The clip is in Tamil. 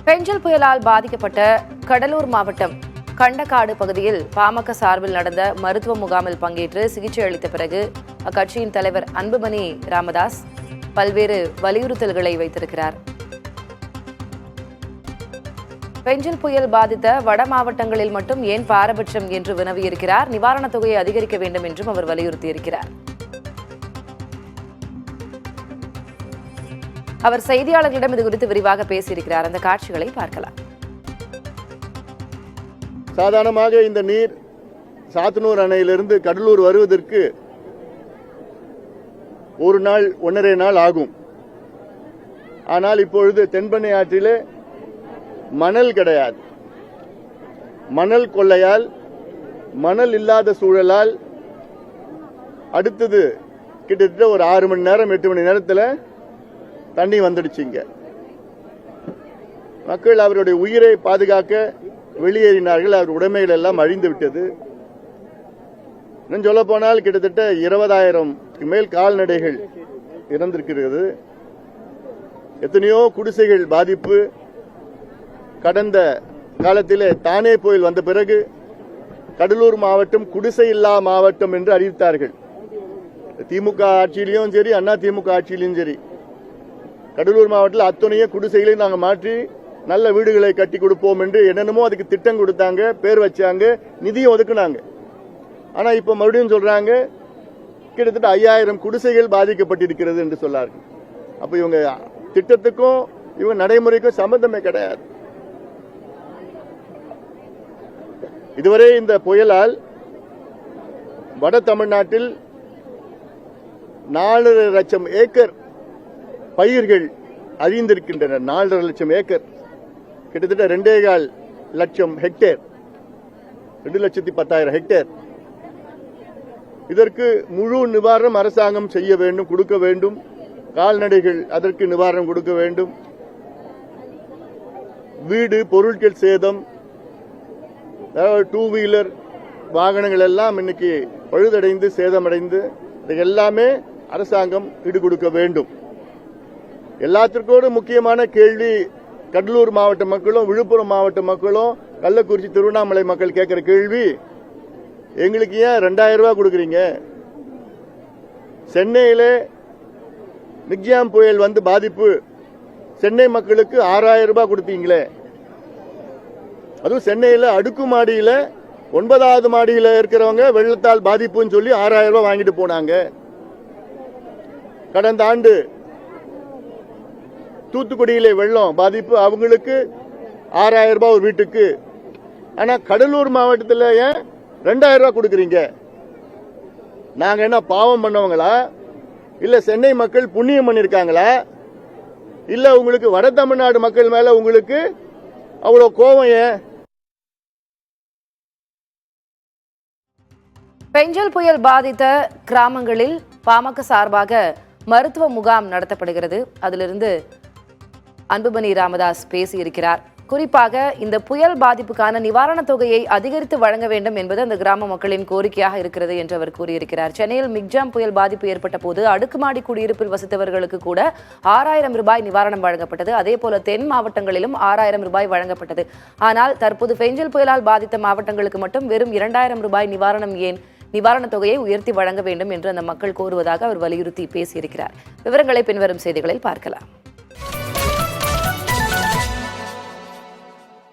பெஞ்சல் புயலால் பாதிக்கப்பட்ட கடலூர் மாவட்டம் கண்டக்காடு பகுதியில் பாமக சார்பில் நடந்த மருத்துவ முகாமில் பங்கேற்று சிகிச்சை அளித்த பிறகு அக்கட்சியின் தலைவர் அன்புமணி ராமதாஸ் பல்வேறு வலியுறுத்தல்களை வைத்திருக்கிறார். பெஞ்சல் புயல் பாதித்த வட மாவட்டங்களில் மட்டும் ஏன் பாரபட்சம் என்று வினவியிருக்கிறார். நிவாரணத் தொகையை அதிகரிக்க வேண்டும் என்றும் அவர் வலியுறுத்தியிருக்கிறார். அவர் செய்தியாளர்களிடம் இது குறித்து விரிவாக பேசியிருக்கிறார். அந்த காட்சிகளை பார்க்கலாம். சாதாரணமாக இந்த நீர் சாத்தனூர் அணையிலிருந்து கடலூர் வருவதற்கு ஒரு நாள் 1.5 நாள் ஆகும். ஆனால் இப்பொழுது தென்பெண்ணை ஆற்றிலே மணல் கிடையாது. மணல் கொள்ளையால், மணல் இல்லாத சூழலால் அடுத்தது கிட்டத்தட்ட ஒரு 6 மணி நேரம் 8 மணி நேரத்தில் தண்ணி வந்துடுச்சுங்க. மக்கள் அவருடைய உயிரை பாதுகாக்க வெளியேறினார்கள். அவர் உடைமைகள் எல்லாம் அழிந்து விட்டது. இன்னும் சொல்ல போனால் கிட்டத்தட்ட 20,000 மேல் கால்நடைகள் இறந்திருக்கிறது. எத்தனையோ குடிசைகள் பாதிப்பு. கடந்த காலத்திலே தானே புயல் வந்த பிறகு கடலூர் மாவட்டம் குடிசை இல்லா மாவட்டம் என்று அறிவித்தார்கள். திமுக ஆட்சியிலும் சரி, அண்ணா திமுக ஆட்சியிலும் சரி, கடலூர் மாவட்டத்தில் அத்தனைய குடிசைகளை நாங்கள் மாற்றி நல்ல வீடுகளை கட்டி கொடுப்போம் என்று என்னென்னமோ அதுக்கு திட்டம் கொடுத்தாங்க, பேர் வச்சாங்க, நிதியும் ஒதுக்குனாங்க. ஆனா இப்ப மறுபடியும் சொல்றாங்க கிட்டத்தட்ட 5000 குடிசைகள் பாதிக்கப்பட்டிருக்கிறது என்று சொன்னார்கள். அப்ப இவங்க திட்டத்துக்கும் இவங்க நடைமுறைக்கும் சம்பந்தமே கிடையாது. இதுவரை இந்த புயலால் வட தமிழ்நாட்டில் 4.5 லட்சம் ஏக்கர் பயிர்கள் அழிந்திருக்கின்றன. 4.5 லட்சம் ஏக்கர், கிட்டத்தட்ட 2.25 லட்சம் ஹெக்டேர், 2,10,000 ஹெக்டேர். இதற்கு முழு நிவாரணம் அரசாங்கம் செய்ய வேண்டும், கொடுக்க வேண்டும். கால்நடைகள் அதற்கு நிவாரணம் கொடுக்க வேண்டும். வீடு பொருட்கள் சேதம், 2 வீலர் வாகனங்கள் எல்லாம் இன்னைக்கு பழுதடைந்து சேதமடைந்து இது எல்லாமே அரசாங்கம் ஈடு கொடுக்க வேண்டும். எல்லாத்திற்கும் முக்கியமான கேள்வி கடலூர் மாவட்ட மக்களும் விழுப்புரம் மாவட்ட மக்களும் கள்ளக்குறிச்சி திருவண்ணாமலை மக்கள் கேட்கிற கேள்வி, எங்களுக்கு ஏன் 2000 ரூபாய் கொடுக்குறீங்க? சென்னையிலே மிக்ஜாம் புயல் வந்து பாதிப்பு, சென்னை மக்களுக்கு 6000 ரூபாய் கொடுத்தீங்களே. அதுவும் சென்னையில் அடுக்குமாடியில் 9வது மாடியில் இருக்கிறவங்க வெள்ளத்தால் பாதிப்புன்னு சொல்லி 6000 ரூபாய் வாங்கிட்டு போனாங்க. கடந்த ஆண்டு தூத்துக்குடியிலே வெள்ளம் பாதிப்பு, அவங்களுக்கு 6000 ரூபாய் ஒரு வீட்டுக்கு. ஆனா கடலூர் மாவட்டத்தில் ஏன் 2000 ரூபாய் கொடுக்குறீங்க? நாங்க என்ன பாவம் பண்ணவங்களா? இல்ல சென்னை மக்கள் புண்ணியம் பண்ணிருக்காங்களா? இல்ல உங்களுக்கு வட தமிழ்நாடு மக்கள் மேல உங்களுக்கு அவ்வளவு கோபம் ஏன்? பெஞ்சல் புயல் பாதித்த கிராமங்களில் பாமக சார்பாக மருத்துவ முகாம் நடத்தப்படுகிறது. அதிலிருந்து அன்புமணி ராமதாஸ் பேசியிருக்கிறார். குறிப்பாக இந்த புயல் பாதிப்புக்கான நிவாரணத் தொகையை அதிகரித்து வழங்க வேண்டும் என்பது அந்த கிராம மக்களின் கோரிக்கையாக இருக்கிறது என்று அவர் கூறியிருக்கிறார். சென்னையில் மிக்ஜாம் புயல் பாதிப்பு ஏற்பட்ட போது அடுக்குமாடி குடியிருப்பில் வசித்தவர்களுக்கு கூட 6000 ரூபாய் நிவாரணம் வழங்கப்பட்டது. அதேபோல தென் மாவட்டங்களிலும் 6000 ரூபாய் வழங்கப்பட்டது. ஆனால் தற்போது பெஞ்சல் புயலால் பாதித்த மாவட்டங்களுக்கு மட்டும் வெறும் 2000 ரூபாய் நிவாரணம் ஏன்? நிவாரணத் தொகையை உயர்த்தி வழங்க வேண்டும் என்று அந்த மக்கள் கோருவதாக அவர் வலியுறுத்தி பேசியிருக்கிறார். விவரங்களை பின்வரும் செய்திகளில் பார்க்கலாம்.